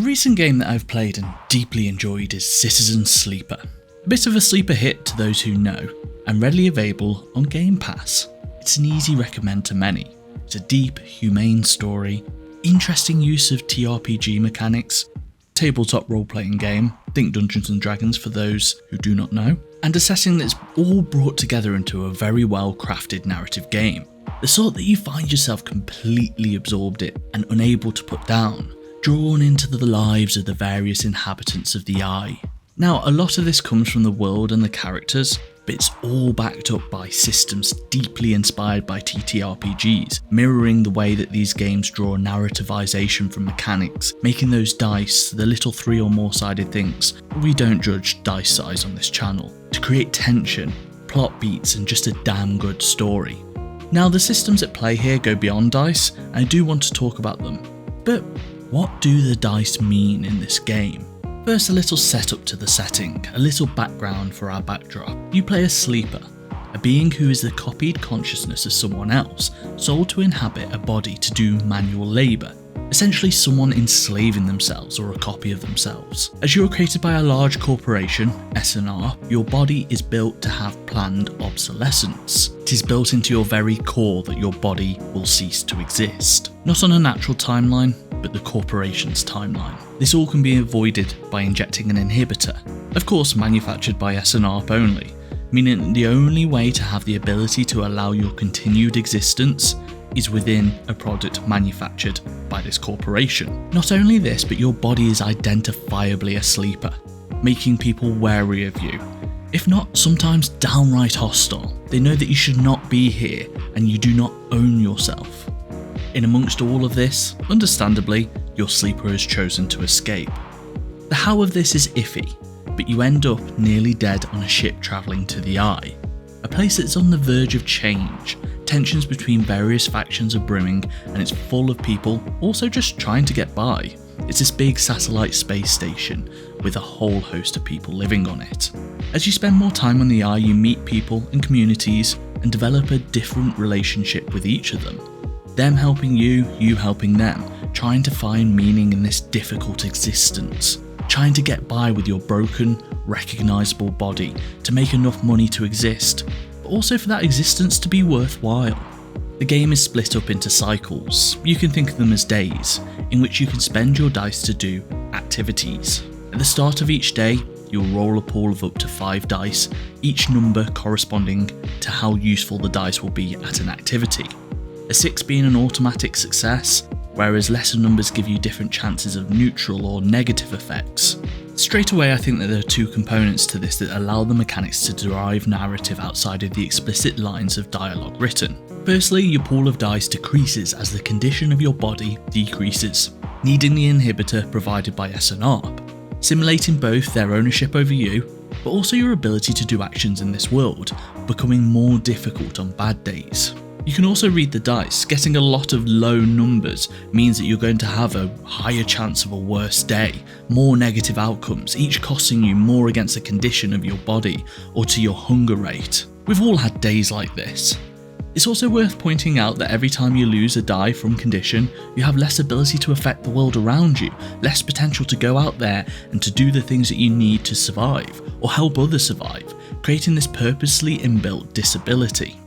A recent game that I've played and deeply enjoyed is Citizen Sleeper. A bit of a sleeper hit to those who know, and readily available on Game Pass. It's an easy recommend to many. It's a deep, humane story, interesting use of TRPG mechanics, tabletop role-playing game, think Dungeons & Dragons for those who do not know, and a setting that's all brought together into a very well-crafted narrative game. The sort that you find yourself completely absorbed in and unable to put down, drawn into the lives of the various inhabitants of the Eye. Now, a lot of this comes from the world and the characters, but it's all backed up by systems deeply inspired by TTRPGs, mirroring the way that these games draw narrativization from mechanics, making those dice the little 3 or more sided things. We don't judge dice size on this channel, to create tension, plot beats and just a damn good story. Now, the systems at play here go beyond dice, and I do want to talk about them. But what do the dice mean in this game? First, a little setup to the setting, a little background for our backdrop. You play a sleeper, a being who is the copied consciousness of someone else, sold to inhabit a body to do manual labour, essentially someone enslaving themselves or a copy of themselves. As you are created by a large corporation, S&R, your body is built to have planned obsolescence. It is built into your very core that your body will cease to exist. Not on a natural timeline, but the corporation's timeline. This all can be avoided by injecting an inhibitor, of course manufactured by S&R only, meaning the only way to have the ability to allow your continued existence is within a product manufactured by this corporation. Not only this, but your body is identifiably a sleeper, making people wary of you, if not sometimes downright hostile. They know that you should not be here and you do not own yourself. In amongst all of this, understandably, your sleeper has chosen to escape. The how of this is iffy, but you end up nearly dead on a ship travelling to the Eye, a place that's on the verge of change. Tensions between various factions are brewing, and it's full of people also just trying to get by. It's this big satellite space station with a whole host of people living on it. As you spend more time on the Eye, you meet people and communities and develop a different relationship with each of them. Them helping you, you helping them, trying to find meaning in this difficult existence, trying to get by with your broken, recognisable body to make enough money to exist, but also for that existence to be worthwhile. The game is split up into cycles. You can think of them as days, in which you can spend your dice to do activities. At the start of each day, you'll roll a pool of up to 5 dice, each number corresponding to how useful the dice will be at an activity. A 6 being an automatic success, whereas lesser numbers give you different chances of neutral or negative effects. Straight away, I think that there are 2 components to this that allow the mechanics to derive narrative outside of the explicit lines of dialogue written. Firstly, your pool of dice decreases as the condition of your body decreases, needing the inhibitor provided by S&R, simulating both their ownership over you, but also your ability to do actions in this world, becoming more difficult on bad days. You can also read the dice. Getting a lot of low numbers means that you're going to have a higher chance of a worse day, more negative outcomes, each costing you more against the condition of your body or to your hunger rate. We've all had days like this. It's also worth pointing out that every time you lose a die from condition, you have less ability to affect the world around you, less potential to go out there and to do the things that you need to survive, or help others survive, creating this purposely inbuilt disability.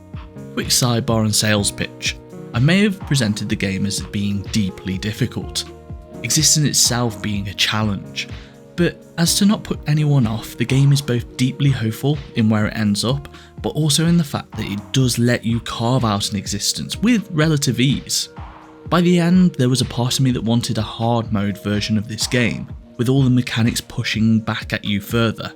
Quick sidebar and sales pitch. I may have presented the game as being deeply difficult, existence itself being a challenge, but as to not put anyone off, the game is both deeply hopeful in where it ends up, but also in the fact that it does let you carve out an existence with relative ease. By the end, there was a part of me that wanted a hard mode version of this game, with all the mechanics pushing back at you further.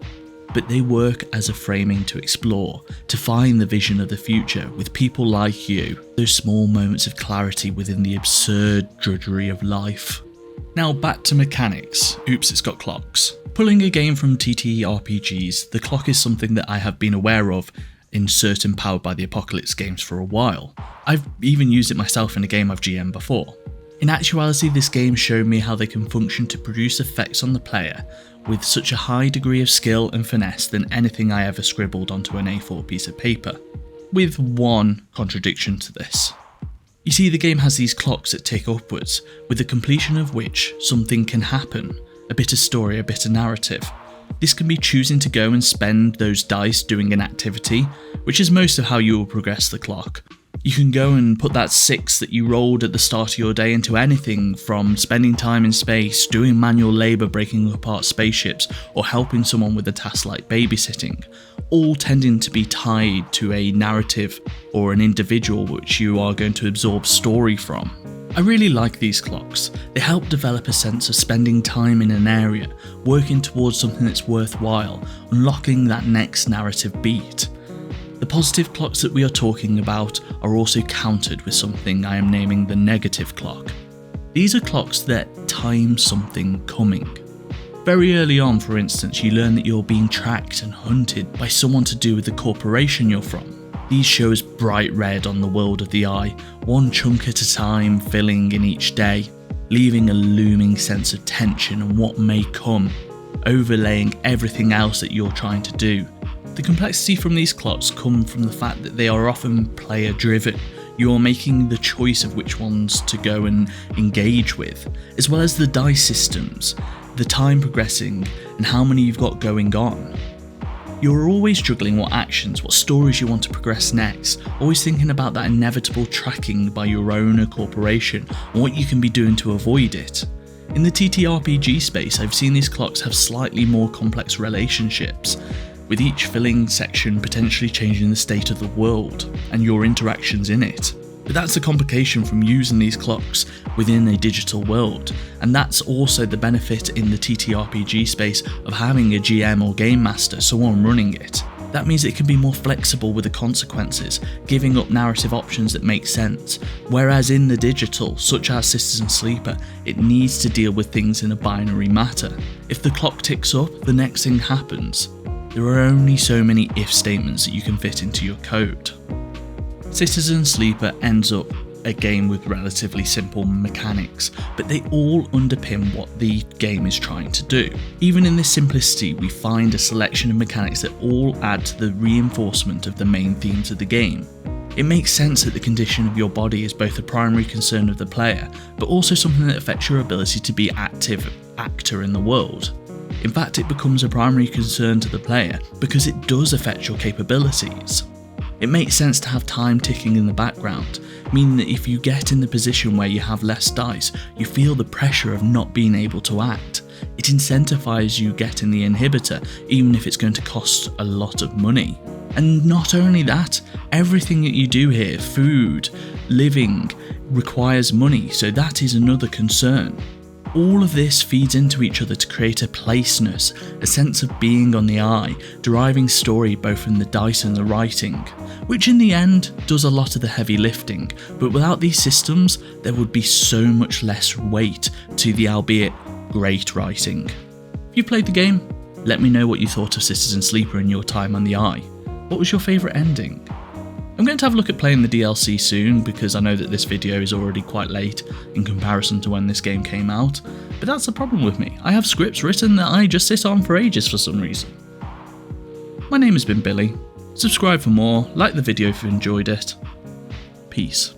But they work as a framing to explore, to find the vision of the future with people like you, those small moments of clarity within the absurd drudgery of life. Now back to mechanics. Oops, it's got clocks. Pulling a game from TTRPGs, the clock is something that I have been aware of in certain Powered by the Apocalypse games for a while. I've even used it myself in a game I've GM'd before. In actuality, this game showed me how they can function to produce effects on the player with such a high degree of skill and finesse than anything I ever scribbled onto an A4 piece of paper. With one contradiction to this. You see, the game has these clocks that tick upwards, with the completion of which something can happen, a bit of story, a bit of narrative. This can be choosing to go and spend those dice doing an activity, which is most of how you will progress the clock. You can go and put that 6 that you rolled at the start of your day into anything from spending time in space, doing manual labour breaking apart spaceships, or helping someone with a task like babysitting, all tending to be tied to a narrative or an individual which you are going to absorb story from. I really like these clocks. They help develop a sense of spending time in an area, working towards something that's worthwhile, unlocking that next narrative beat. The positive clocks that we are talking about are also countered with something I am naming the negative clock. These are clocks that time something coming. Very early on, for instance, you learn that you're being tracked and hunted by someone to do with the corporation you're from. These show as bright red on the world of the eye, one chunk at a time filling in each day, leaving a looming sense of tension and what may come, overlaying everything else that you're trying to do. The complexity from these clocks come from the fact that they are often player driven. You're making the choice of which ones to go and engage with, as well as the dice systems, the time progressing, and how many you've got going on. You're always juggling what actions, what stories you want to progress next, always thinking about that inevitable tracking by your owner corporation and what you can be doing to avoid it. In the TTRPG space, I've seen these clocks have slightly more complex relationships, with each filling section potentially changing the state of the world and your interactions in it. But that's the complication from using these clocks within a digital world, and that's also the benefit in the TTRPG space of having a GM or game master, someone running it. That means it can be more flexible with the consequences, giving up narrative options that make sense, whereas in the digital, such as Citizen Sleeper, it needs to deal with things in a binary matter. If the clock ticks up, the next thing happens. There are only so many if statements that you can fit into your code. Citizen Sleeper ends up a game with relatively simple mechanics, but they all underpin what the game is trying to do. Even in this simplicity, we find a selection of mechanics that all add to the reinforcement of the main themes of the game. It makes sense that the condition of your body is both a primary concern of the player, but also something that affects your ability to be active actor in the world. In fact, it becomes a primary concern to the player because it does affect your capabilities. It makes sense to have time ticking in the background, meaning that if you get in the position where you have less dice, you feel the pressure of not being able to act. It incentivizes you getting the inhibitor, even if it's going to cost a lot of money. And not only that, everything that you do here, food, living, requires money, so that is another concern. All of this feeds into each other to create a placeness, a sense of being on the eye, deriving story both from the dice and the writing, which in the end does a lot of the heavy lifting, but without these systems there would be so much less weight to the albeit great writing. If you played the game, let me know what you thought of Citizen Sleeper in your time on the eye. What was your favourite ending? I'm going to have a look at playing the DLC soon because I know that this video is already quite late in comparison to when this game came out, but that's the problem with me. I have scripts written that I just sit on for ages for some reason. My name has been Billy. Subscribe for more, like the video if you enjoyed it. Peace.